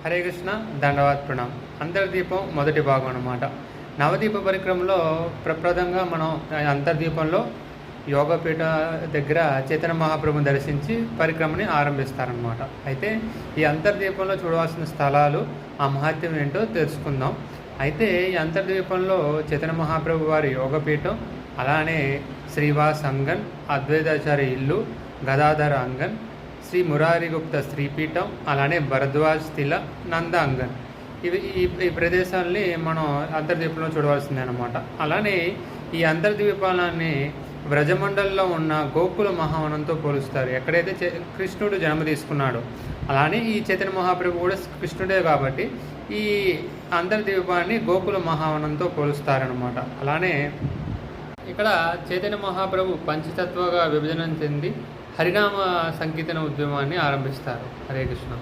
హరే కృష్ణ దండవాత్ ప్రణామ్. అంతర్దీపం మొదటి భాగం అన్నమాట. నవదీప పరిక్రమలో ప్రప్రదంగా మనం అంతర్దీపంలో యోగపీఠ దగ్గర చైతన్య మహాప్రభుని దర్శించి పరిక్రమని ఆరంభిస్తారనమాట. అయితే ఈ అంతర్దీపంలో చూడవలసిన స్థలాలు, ఆ మహత్యం ఏంటో తెలుసుకుందాం. అయితే ఈ అంతర్దీపంలో చైతన్య మహాప్రభు వారి యోగపీఠం, అలానే శ్రీవాస్ అంగన్, అద్వైతాచార్య ఇల్లు, గదాధర అంగన్, శ్రీ మురారిగుప్త శ్రీపీఠం, అలానే భరద్వాజ్ తిల, నంద అంగన్, ఈ ప్రదేశాలని మనం అంతర్దీపంలో చూడవలసిందే అనమాట. అలానే ఈ అంతర్దీపాలని వ్రజమండలిలో ఉన్న గోకుల మహావనంతో పోలుస్తారు, ఎక్కడైతే కృష్ణుడు జన్మ తీసుకున్నాడు. అలానే ఈ చైతన్య మహాప్రభు కూడా కృష్ణుడే కాబట్టి ఈ అంతర్దీపాన్ని గోకుల మహావనంతో పోలుస్తారనమాట. అలానే ఇక్కడ చైతన్య మహాప్రభు పంచతత్వగా విభజన చెంది హరినామ సంకీర్తన ఉద్యమాన్ని ఆరంభిస్తారు. హరే కృష్ణ.